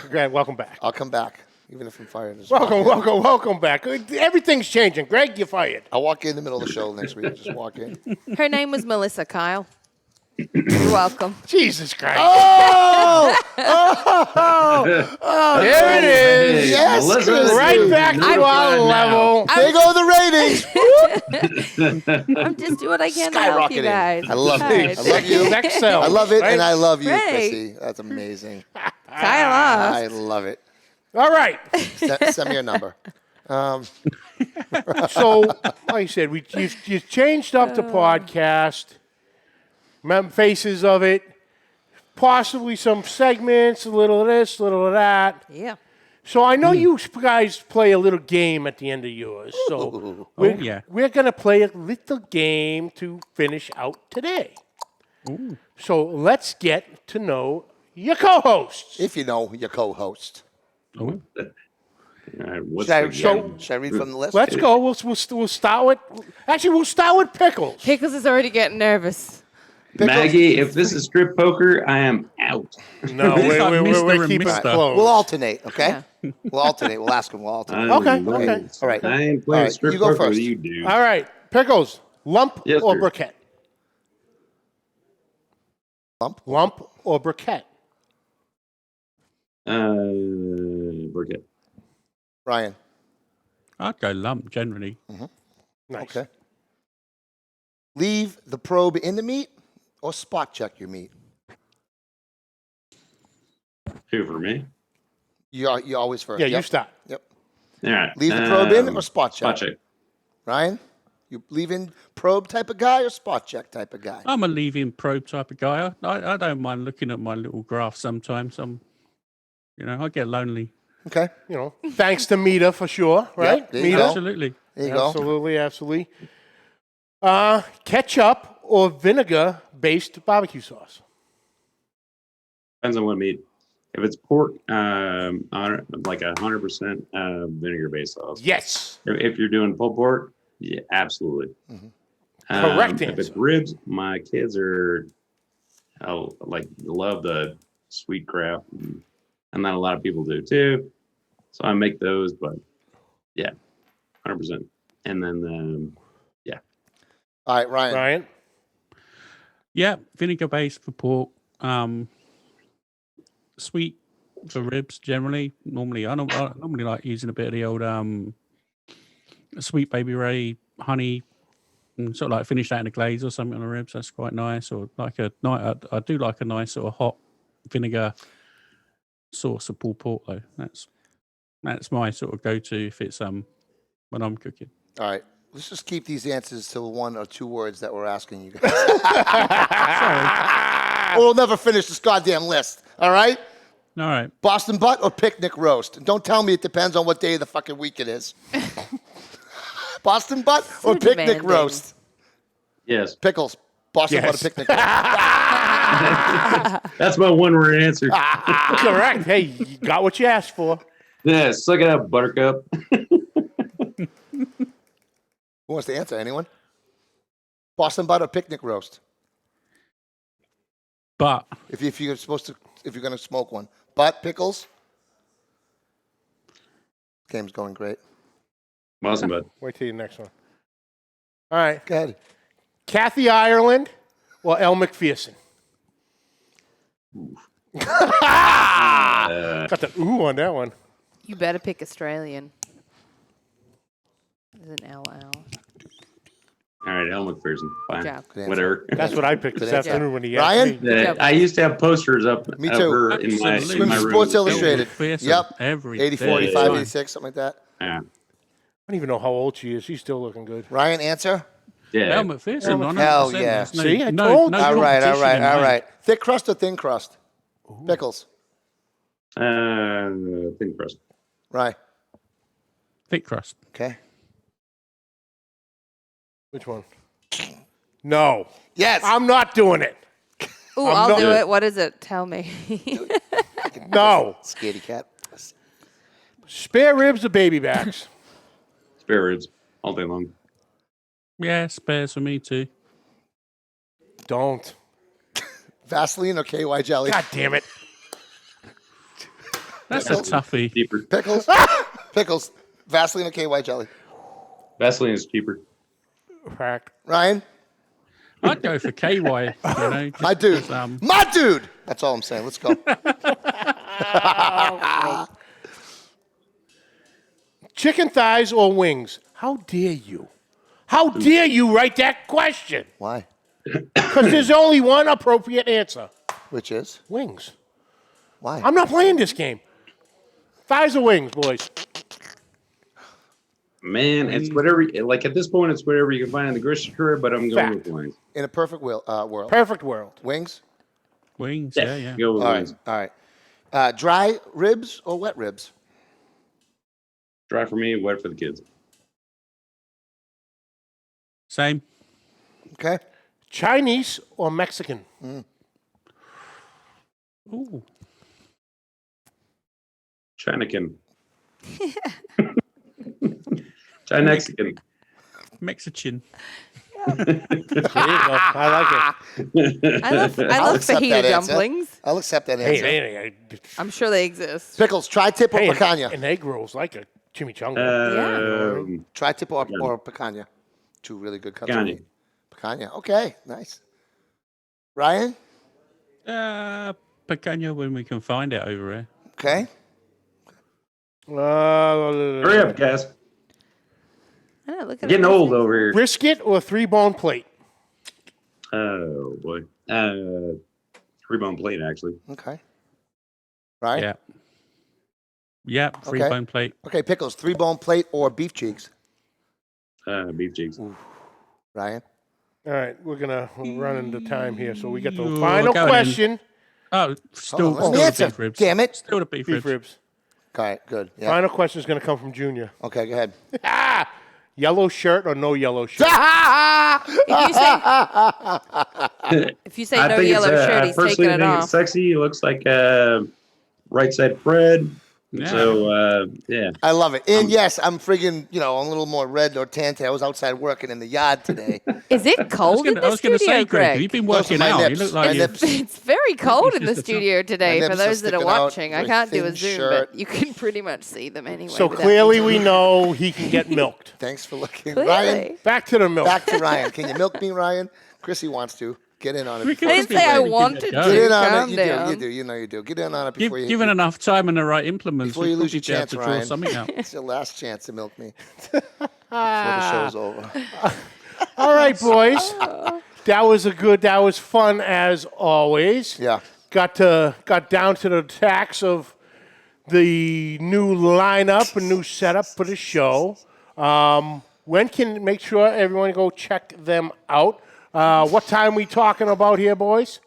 Greg, welcome back. I'll come back, even if I'm fired. Welcome back. Everything's changing. Greg, you're fired. I'll walk in the middle of the show next week. Just walk in. Her name was Melissa, Kyle. You're welcome. Jesus Christ. Oh! There it is. Yes, Melissa, Chrissy. Right back to our level. There go the ratings. I'm just doing what I can to help you Skyrocketing. guys. I love it. Right. I love you. Sex sells, I love it, right? and I love you, Right. Chrissy. That's amazing. Kyle I off. love it. All right. Send me your number. So, like I said, you changed up the podcast, faces of it, possibly some segments, a little of this, a little of that. Yeah. So I know you guys play a little game at the end of yours. So we're going to play a little game to finish out today. Ooh. So let's get to know your co-hosts. If you know your co-host. Oh. What's Should I, the game? should I read from the list? Let's go. We'll start with. Actually, we'll start with Pickles. Pickles is already getting nervous. Maggie, if this is strip poker, I am out. No, It's like Mr. we're and keeping it Mr. close. We'll alternate, okay? We'll alternate. We'll ask him. We'll alternate. Okay. All right. I ain't playing All right, strip you go poker first. with you, dude. All right, Pickles. Lump Yes, or sir. briquette? Lump? Or briquette? Briquette. Ryan. I'd go lump generally. Nice. Okay. Leave the probe in the meat or spot check your meat? Two for me. You always first. Yeah, Yep. you start. Yep. All right. Leave the probe in or spot check? Spot check. Ryan, you leaving probe type of guy or spot check type of guy? I'm a leave-in probe type of guy. I don't mind looking at my little graph sometimes. I get lonely. Okay. Thanks to Mita for sure, right? there you Mita? go. Absolutely. There you go. Absolutely. Ketchup or vinegar-based barbecue sauce? Depends on what meat. If it's pork, like 100% vinegar-based sauce. Yes. If you're doing pulled pork, yeah, absolutely. Correct If it's answer. ribs, my kids love the sweet crap, and not a lot of people do too. So I make those, but yeah, 100%. And then, All right, Ryan. Ryan? Yeah, vinegar-based for pork. Sweet for ribs generally. Normally, I normally like using a bit of the old Sweet Baby Ray honey, and sort of like finish that in a glaze or something on the ribs. That's quite nice. Or like I do like a nice sort of hot vinegar sauce of pulled pork though. That's my sort of go-to if it's when I'm cooking. All right. Let's just keep these answers to 1 or 2 words that we're asking you guys. Or we'll never finish this goddamn list. All right? All right. Boston butt or picnic roast? And don't tell me it depends on what day of the fucking week it is. Boston butt or picnic demanding. roast? yes, Pickles. Boston butt Yes. or picnic roast? that's my one-word answer. Correct. Hey, you got what you asked for. Yeah, suck it up, Buttercup. Who wants to answer? Anyone? Boston butt or picnic roast? But If you're going to smoke one. Butt, pickles? Game's going great. Awesome, bud. Wait till the next one. All right. Go ahead. Kathy Ireland or Elle McPherson? Got the ooh on that one. You better pick Australian. There's an LL. All right, Elle McPherson. Fine. Good job. Good answer. Whatever. That's what I picked this Good answer. afternoon when he Ryan? asked me. Good job. I used to have posters up Me of too. her in my Absolutely. room. Sports Illustrated. McPherson, Yep. every 80, day. 45, Yeah. 86, something like that. Yeah. I don't even know how old she is. She's still looking good. Ryan, answer? Yeah. Elle McPherson. 100%. Hell yeah. There's no- See, I no- told no you. All right. competition in mine. Thick crust or thin crust? Pickles. Thin crust. Right. Thick crust. Okay. Which one? No. Yes. I'm not doing it. Ooh, I'm I'll not- do it. What is it? Tell me. No. Scaredy cat. Spare ribs or baby backs? Spare ribs all day long. Yeah, spares for me too. Don't. Vaseline or KY jelly? God damn it. That's a toughie. Cheaper. Pickles. Pickles. Vaseline or KY jelly? Vaseline is cheaper. Crack. Ryan? I'd go for KY. Just My dude. because, My dude. That's all I'm saying. Let's go. Chicken thighs or wings? How dare you? How dare you write that question? Why? Because there's only one appropriate answer. Which is? Wings. Why? I'm not playing this game. Thighs or wings, boys? Man, it's whatever. Like at this point, it's whatever you can find in the grocery store. But I'm going with wings. In a perfect world. Perfect world. Wings? Wings, Yeah, yeah. Go with All wings. right. All right. Dry ribs or wet ribs? Dry for me, wet for the kids. Same. Okay. Chinese or Mexican? Ooh. Chinakin. Chinexican. Mexican. There you go. I like it. I love accept fajita that answer. dumplings. I'll accept that answer. Hey, I'm sure they exist. Pickles, tri-tip or hey, picanha? an egg rolls like a chimichanga. Tri-tip or picanha? Two really good cuts. Picanha. Picanha. Okay, nice. Ryan? Picanha when we can find it over here. Okay. Hurry up, guys. I know, look at Getting old over here. Brisket or 3-bone plate? Oh boy. 3-bone plate actually. Okay. Ryan? Yeah. Yeah, three-bone plate. Okay, pickles, 3-bone plate or beef cheeks? Beef cheeks. Ryan? All right, we're gonna run into time here, so we get the Ooh, final go question. Oh, still, let me still answer. the beef ribs. Damn it. Still the beef Beef ribs. ribs. Okay, good. Yeah. Final question is gonna come from Junior. Okay, go ahead. Yellow shirt or no yellow shirt? If you say I no think yellow it's, shirt, I he's personally taking it think it's off. sexy. It looks like right side bread. Yeah. So yeah. I love it. And yes, I'm friggin', a little more red or tante. I was outside working in the yard today. Is it cold in I the was going to studio, say, Greg, you've Greg? been Those are working my out. nips. You look My like you nips. It's very cold in the It's just a studio today. My For nips are those that are sticking out, watching, I very can't do a thin Zoom, shirt. but you can pretty much see them anyway. So without clearly me. we know he can get milked. Thanks for looking. Clearly. Ryan, Back to the milk. back to Ryan. Can you milk me, Ryan? Chrissy wants to. Get in on it. We before can I you didn't say I Ready to wanted get to. going. Get in on Calm it. down. You do. You know you do. Get in on it before you. Given enough time and the right implements, Before you we'll lose your probably be able chance, to draw Ryan. something out. It's your last chance to milk me before the show's over. All right, boys. That was fun as always. Yeah. Got down to the tax of the new lineup, a new setup for the show. When can make sure everyone go check them out? What time we talking about here, boys?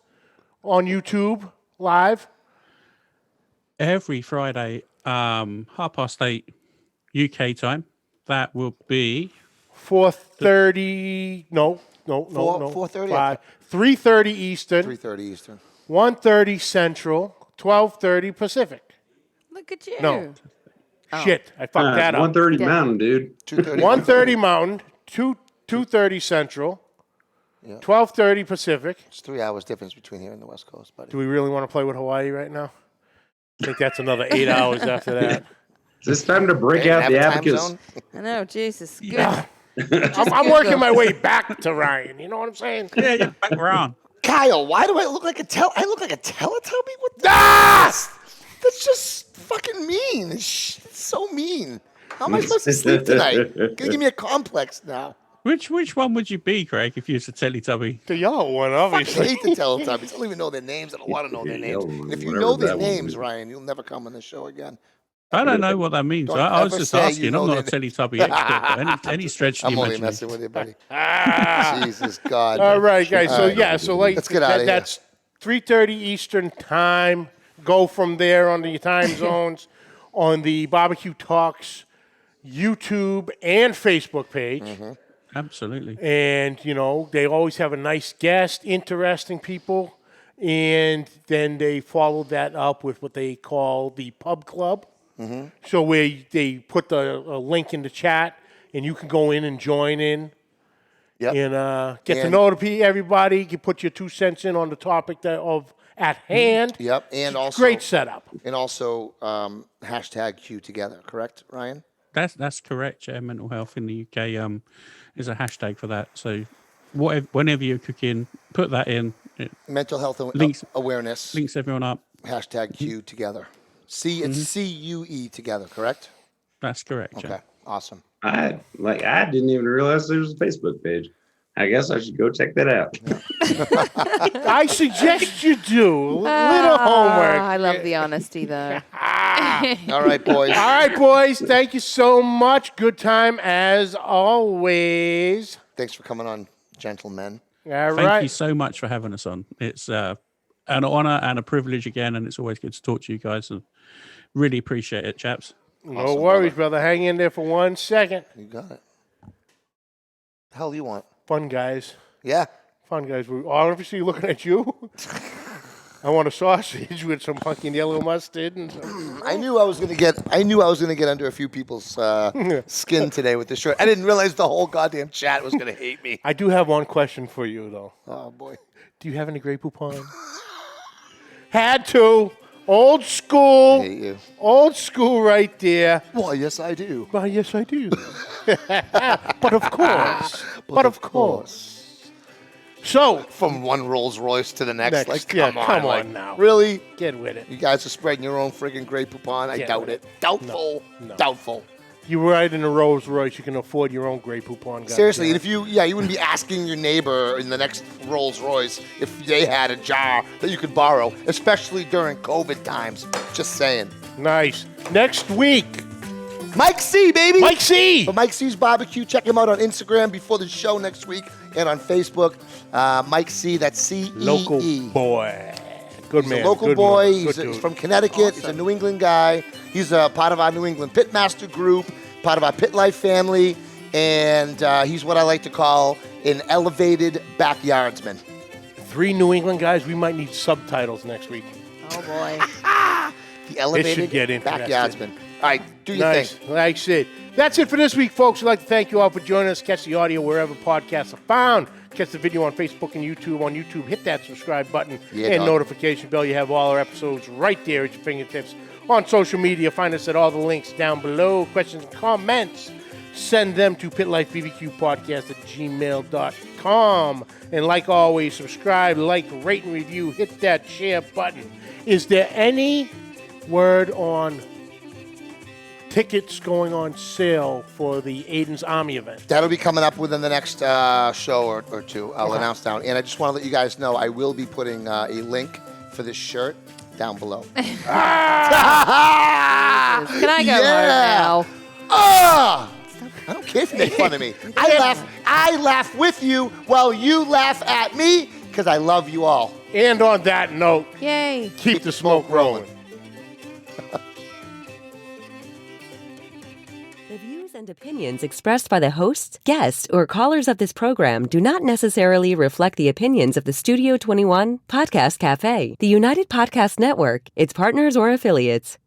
On YouTube live? Every Friday, 8:30 UK time. That will be 4:30. No. 4:30? 3:30 Eastern. 3:30 Eastern. 1:30 Central. 12:30 Pacific. Look at you. No. Shit, I fucked that up. 1:30 Yeah. Mountain, dude. 2:30. 1:30 Mountain, 2:30 Central, 12:30 Pacific. It's 3 hours difference between here and the West Coast, buddy. Do we really want to play with Hawaii right now? I think that's another 8 hours after that. Is this time to break Hey, out have the a time abacus? zone? I know, Jesus. Good. I'm working my way back to Ryan. You know what I'm saying? yeah, you're back around. Kyle, why do I look like a I look like a Teletubby? What the? That's just fucking mean. It's so mean. How am I supposed to sleep tonight? Gonna give me a complex now. Which one would you be, Craig, if you was a Teletubby? The yellow one, I obviously. hate the Teletubbies. I don't even know their names. I don't want to know their names. And if you Whatever know their that one names, is. Ryan, you'll never come on the show again. I don't know what that means. Don't I was ever just say you asking. know I'm not a their Teletubby expert. But any stretch of I'm the only imagination. messing with you, buddy. Jesus God. All right, guys. So, Let's get out of here. That's 3:30 Eastern time. Go from there on the time zones on the BBQ Talks YouTube and Facebook page. Absolutely. And, they always have a nice guest, interesting people. And then they follow that up with what they call the Pub Club. So where they put a link in the chat, and you can go in and join in. Yep. And get to And- know everybody. You can put your 2 cents in on the topic at hand. Yep. And also Great setup. And also hashtag Q together, correct, Ryan? That's correct. Yeah, mental health in the UK is a hashtag for that. So whenever you're cooking, put that in. It Mental health Links- awareness. links everyone up. Hashtag Q together. It's CUE together, correct? That's correct. Okay. Yeah. Awesome. I didn't even realize there was a Facebook page. I guess I should go check that out. I suggest you do. Little homework. I love the honesty, though. All right, boys. All right, boys. Thank you so much. Good time as always. Thanks for coming on, gentlemen. All right. Thank you so much for having us on. It's an honor and a privilege again, and it's always good to talk to you guys. And really appreciate it, chaps. No Awesome, worries, brother. Hang in there for 1 second. You got it. The hell do you want? Fun guys. Yeah. Fun guys. We're obviously looking at you. I want a sausage with some pumpkin yellow mustard and some. I knew I was gonna get under a few people's skin today with this shirt. I didn't realize the whole goddamn chat was gonna hate me. I do have one question for you, though. Oh boy. Do you have any Grey Poupon? Had to. Old school. I hate you. Old school right there. Well, yes, I do. Well, yes, I do. But of course. But of course. So, From one Rolls Royce to the next. Next, Like, yeah, come on, come on like, now. Really? get with it. You guys are spreading your own friggin' Grey Poupon? I Get doubt with it. it. Doubtful. No. Doubtful. You ride in a Rolls Royce, you can afford your own Grey Poupon. guys. Seriously, and if you wouldn't be asking your neighbor in the next Rolls Royce if they had a jar that you could borrow, especially during COVID times. Just saying. Nice. Next week, Mike C, baby. Mike C. For Mike C's Barbecue. Check him out on Instagram before the show next week and on Facebook. Mike C, that's C-E-E. Local boy. Good He's man. a local good boy. man, good He's dude. from Connecticut. He's a New England guy. He's a part of our New England Pitmaster group, part of our Pit Life family, and he's what I like to call an elevated backyardsman. 3 New England guys, we might need subtitles next week. Oh boy. The elevated get interesting. backyardsman. All right, do your Nice. thing. Like I said. That's it for this week, folks. We'd like to thank you all for joining us. Catch the audio wherever podcasts are found. Catch the video on Facebook and YouTube. On YouTube, hit that subscribe button Yeah, and dog. notification bell. You have all our episodes right there at your fingertips. On social media, find us at all the links down below. Questions and comments, send them to pitlifebbqpodcast@gmail.com. And like always, subscribe, like, rate, and review. Hit that share button. Is there any word on tickets going on sale for the Aiden's Army event? That'll be coming up within the next show or two. I'll announce down. And I just want to let you guys know I will be putting a link for this shirt down below. Can I go home now? Ah! I don't care if you make fun of me. I laugh with you while you laugh at me because I love you all. And on that note, Yay. keep the smoke rolling. The views and opinions expressed by the hosts, guests, or callers of this program do not necessarily reflect the opinions of the Studio 21 Podcast Café, the United Podcast Network, its partners, or affiliates.